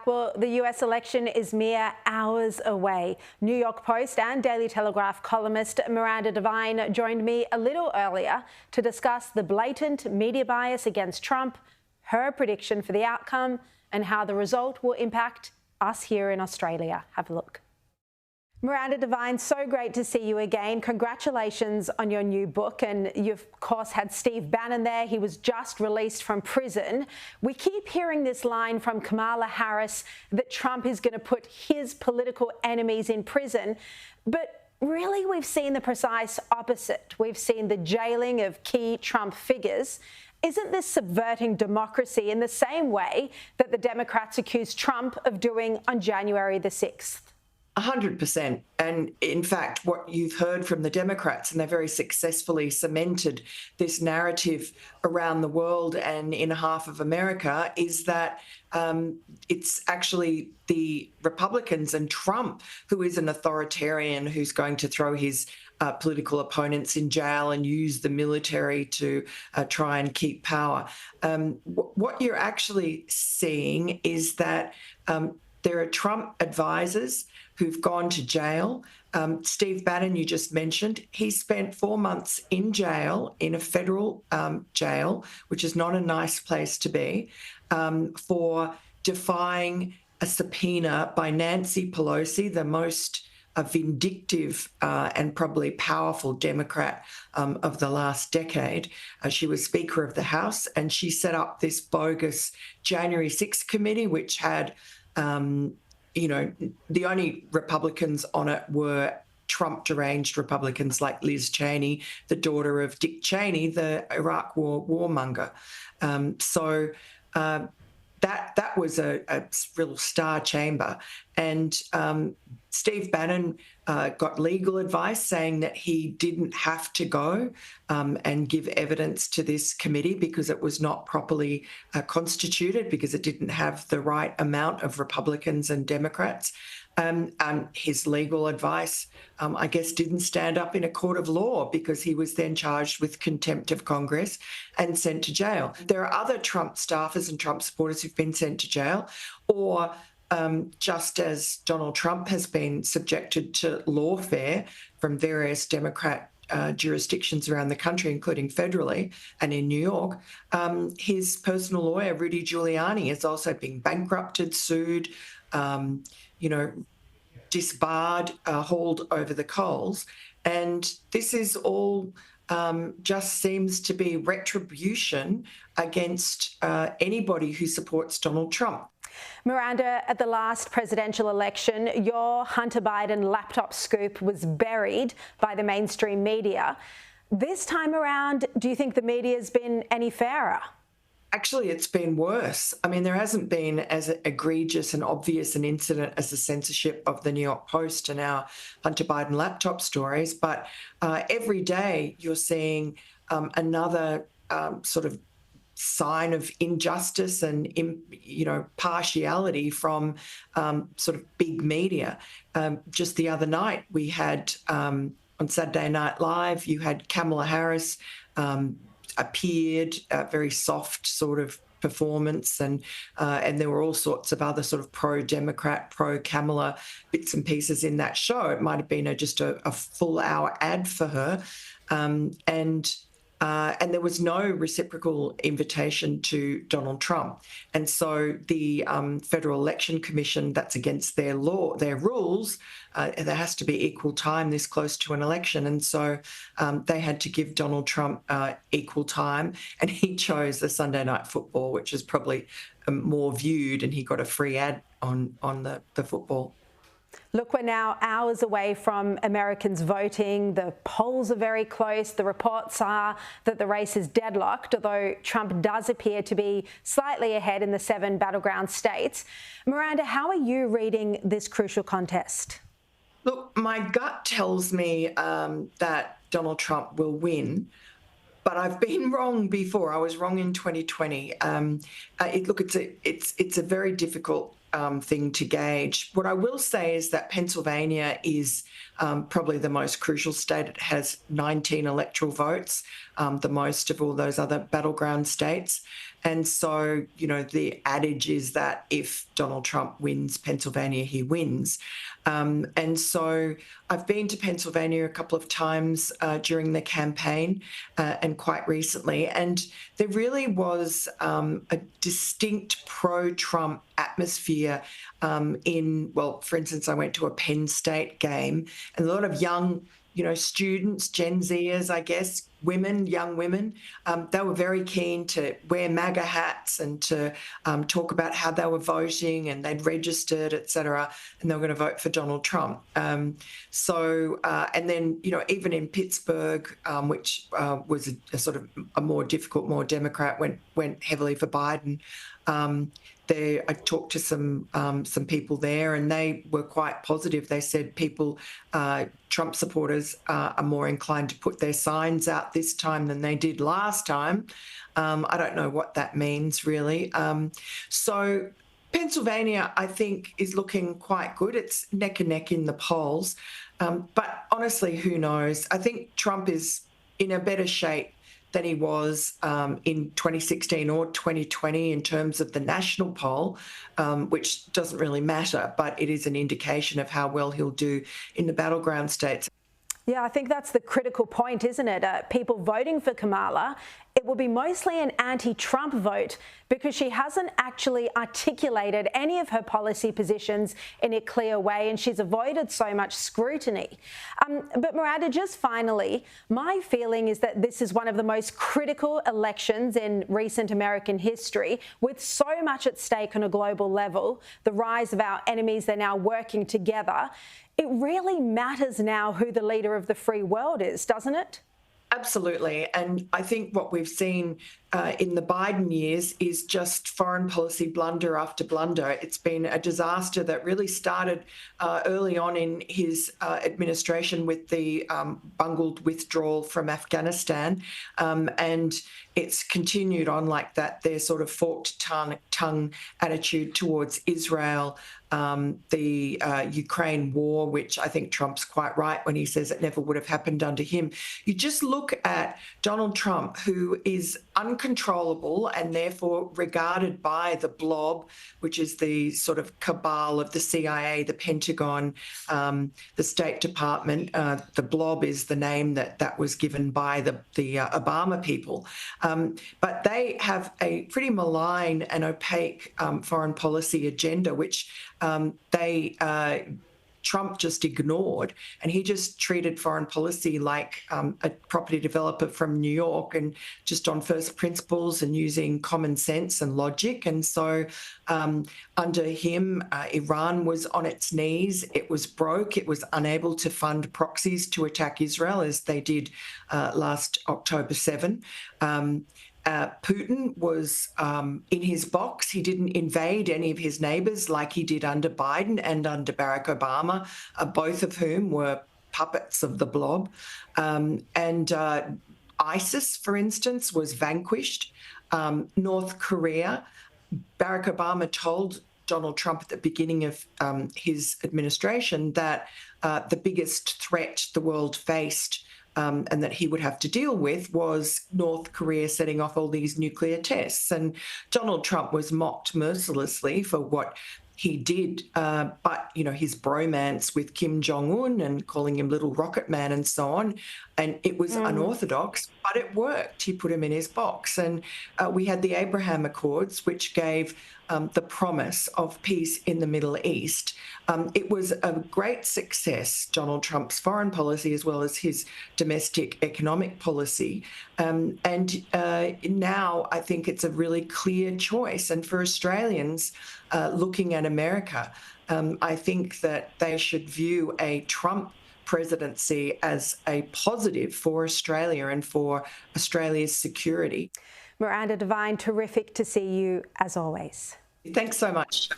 back. Well, the US election is mere hours away. New York Post and Daily Telegraph columnist Miranda Devine joined me a little earlier to discuss the blatant media bias against Trump, her prediction for the outcome, and how the result will impact us here in Australia. Have a look. Miranda Devine, so great to see you again. Congratulations on your new book. And you, of course, had Steve Bannon there. He was just released from prison. We keep hearing this line from Kamala Harris that Trump is going to put his political enemies in prison. But really, we've seen the precise opposite. We've seen the jailing of key Trump figures. Isn't this subverting democracy in the same way that the Democrats accused Trump of doing on January the 6th? 100%. And in fact, what you've heard from the Democrats, and they very successfully cemented this narrative around the world and in half of America, is that it's actually the Republicans and Trump who is an authoritarian who's going to throw his political opponents in jail and use the military to try and keep power. What you're actually seeing is that there are Trump advisors who've gone to jail. Steve Bannon, you just mentioned, he spent 4 months in jail, in a federal jail, which is not a nice place to be, for defying a subpoena by Nancy Pelosi, the most vindictive and probably powerful Democrat of the last decade. She was Speaker of the House, and she set up this bogus January 6th committee, which had the only Republicans on it were Trump deranged Republicans like Liz Cheney, the daughter of Dick Cheney, the Iraq War warmonger. That was a real star chamber. And Steve Bannon got legal advice saying that he didn't have to go and give evidence to this committee because it was not properly constituted, because it didn't have the right amount of Republicans and Democrats. His legal advice, I guess, didn't stand up in a court of law, because he was then charged with contempt of Congress and sent to jail. There are other Trump staffers and Trump supporters who've been sent to jail, or just as Donald Trump has been subjected to lawfare from various Democrat jurisdictions around the country, including federally and in New York, his personal lawyer, Rudy Giuliani, has also been bankrupted, sued, disbarred, hauled over the coals. And this is all just seems to be retribution against anybody who supports Donald Trump. Miranda, at the last presidential election, your Hunter Biden laptop scoop was buried by the mainstream media. This time around, do you think the media has been any fairer? Actually, it's been worse. I mean, there hasn't been as egregious and obvious an incident as the censorship of the New York Post and our Hunter Biden laptop stories, but every day you're seeing another sort of sign of injustice and partiality from sort of big media. Just the other night we had on Saturday Night Live, you had Kamala Harris appeared, a very soft sort of performance, and there were all sorts of other sort of pro-Democrat, pro-Kamala bits and pieces in that show. It might have been just a full hour ad for her, and there was no reciprocal invitation to Donald Trump. And so the Federal Election Commission, that's against their law, their rules. There has to be equal time this close to an election. And so they had to give Donald Trump equal time. And he chose the Sunday Night Football, which is probably more viewed, and he got a free ad on the football. Look, we're now hours away from Americans voting. The polls are very close. The reports are that the race is deadlocked, although Trump does appear to be slightly ahead in the 7 battleground states. Miranda, how are you reading this crucial contest? Look, my gut tells me that Donald Trump will win. But I've been wrong before. I was wrong in 2020. It's a very difficult thing to gauge. What I will say is that Pennsylvania is probably the most crucial state. It has 19 electoral votes. the most of all those other battleground states. And so, the adage is that if Donald Trump wins Pennsylvania, he wins. And so I've been to Pennsylvania a couple of times during the campaign and quite recently, and there really was a distinct pro-Trump atmosphere for instance, I went to a Penn State game, and a lot of young students, Gen Zers, I guess, young women, they were very keen to wear MAGA hats and to talk about how they were voting and they'd registered, etc., and they were going to vote for Donald Trump. And then, even in Pittsburgh, which was a sort of a more difficult, more Democrat, went heavily for Biden. I talked to some people there, and they were quite positive. They said Trump supporters are more inclined to put their signs out this time than they did last time. I don't know what that means, really. So Pennsylvania, I think, is looking quite good. It's neck and neck in the polls. But honestly, who knows? I think Trump is in a better shape than he was in 2016 or 2020 in terms of the national poll, which doesn't really matter, but it is an indication of how well he'll do in the battleground states. Yeah, I think that's the critical point, isn't it? People voting for Kamala, it will be mostly an anti-Trump vote because she hasn't actually articulated any of her policy positions in a clear way, and she's avoided so much scrutiny. But Miranda, just finally, my feeling is that this is one of the most critical elections in recent American history, with so much at stake on a global level, the rise of our enemies, they're now working together. It really matters now who the leader of the free world is, doesn't it? Absolutely. And I think what we've seen in the Biden years is just foreign policy blunder after blunder. It's been a disaster that really started early on in his administration with the bungled withdrawal from Afghanistan. And it's continued on like that, their sort of forked tongue attitude towards Israel, the Ukraine war, which I think Trump's quite right when he says it never would have happened under him. You just look at Donald Trump, who is uncontrollable and therefore regarded by the blob, which is the sort of cabal of the CIA, the Pentagon, the State Department. The blob is the name that was given by the Obama people. But they have a pretty malign and opaque foreign policy agenda, which Trump just ignored, and he just treated foreign policy like a property developer from New York, and just on first principles and using common sense and logic. And so under him, Iran was on its knees. It was broke. It was unable to fund proxies to attack Israel, as they did last October 7. Putin was in his box. He didn't invade any of his neighbours like he did under Biden and under Barack Obama, both of whom were puppets of the blob. And ISIS, for instance, was vanquished. North Korea, Barack Obama told Donald Trump at the beginning of his administration that the biggest threat the world faced and that he would have to deal with was North Korea setting off all these nuclear tests. And Donald Trump was mocked mercilessly for what he did, but, his bromance with Kim Jong-un and calling him Little Rocket Man and so on, and it was unorthodox, but it worked. He put him in his box. And we had the Abraham Accords, which gave the promise of peace in the Middle East. It was a great success, Donald Trump's foreign policy as well as his domestic economic policy. And now I think it's a really clear choice. And for Australians looking at America, I think that they should view a Trump presidency as a positive for Australia and for Australia's security. Miranda Devine, terrific to see you as always. Thanks so much.